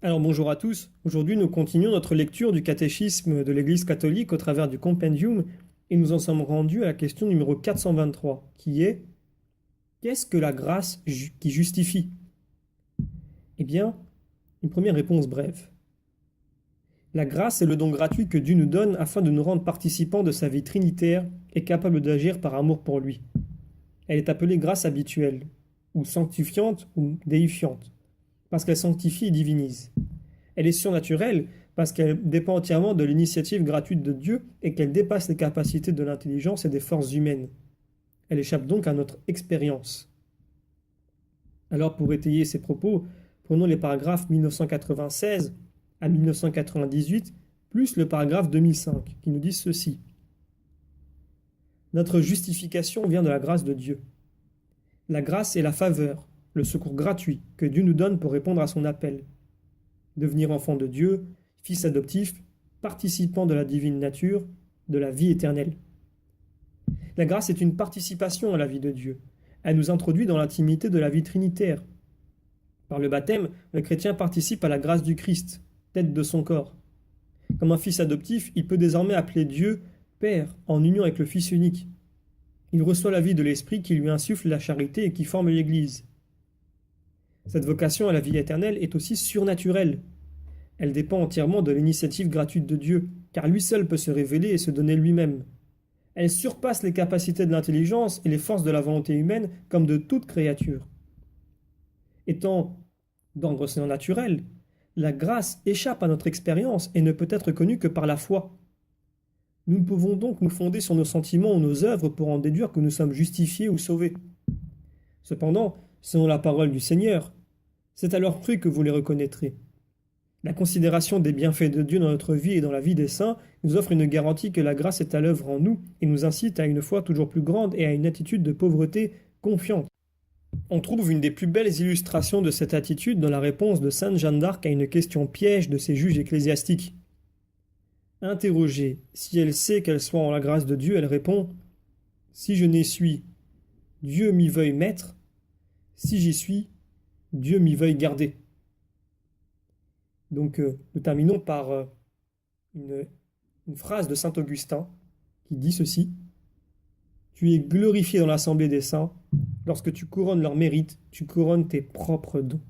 Alors bonjour à tous, aujourd'hui nous continuons notre lecture du catéchisme de l'Église catholique au travers du compendium et nous en sommes rendus à la question numéro 423 qui est: qu'est-ce que la grâce qui justifie? Eh bien, une première réponse brève. La grâce est le don gratuit que Dieu nous donne afin de nous rendre participants de sa vie trinitaire et capables d'agir par amour pour lui. Elle est appelée grâce habituelle, ou sanctifiante ou déifiante, parce qu'elle sanctifie et divinise. Elle est surnaturelle parce qu'elle dépend entièrement de l'initiative gratuite de Dieu et qu'elle dépasse les capacités de l'intelligence et des forces humaines. Elle échappe donc à notre expérience. Alors pour étayer ces propos, prenons les paragraphes 1996 à 1998 plus le paragraphe 2005 qui nous disent ceci. Notre justification vient de la grâce de Dieu. La grâce est la faveur, le secours gratuit que Dieu nous donne pour répondre à son appel. Devenir enfant de Dieu, fils adoptif, participant de la divine nature, de la vie éternelle. La grâce est une participation à la vie de Dieu. Elle nous introduit dans l'intimité de la vie trinitaire. Par le baptême, le chrétien participe à la grâce du Christ, tête de son corps. Comme un fils adoptif, il peut désormais appeler Dieu Père en union avec le Fils unique. Il reçoit la vie de l'Esprit qui lui insuffle la charité et qui forme l'Église. Cette vocation à la vie éternelle est aussi surnaturelle. Elle dépend entièrement de l'initiative gratuite de Dieu, car lui seul peut se révéler et se donner lui-même. Elle surpasse les capacités de l'intelligence et les forces de la volonté humaine comme de toute créature. Étant d'ordre surnaturel, la grâce échappe à notre expérience et ne peut être connue que par la foi. Nous ne pouvons donc nous fonder sur nos sentiments ou nos œuvres pour en déduire que nous sommes justifiés ou sauvés. Cependant, selon la parole du Seigneur, c'est à leurs fruits que vous les reconnaîtrez. La considération des bienfaits de Dieu dans notre vie et dans la vie des saints nous offre une garantie que la grâce est à l'œuvre en nous et nous incite à une foi toujours plus grande et à une attitude de pauvreté confiante. On trouve une des plus belles illustrations de cette attitude dans la réponse de sainte Jeanne d'Arc à une question piège de ses juges ecclésiastiques. Interrogée si elle sait qu'elle soit en la grâce de Dieu, elle répond: si je n'y suis, Dieu m'y veuille mettre; si j'y suis, Dieu m'y veuille garder. Donc nous terminons par une, une phrase de saint Augustin qui dit ceci: tu es glorifié dans l'assemblée des saints, lorsque tu couronnes leurs mérites, tu couronnes tes propres dons.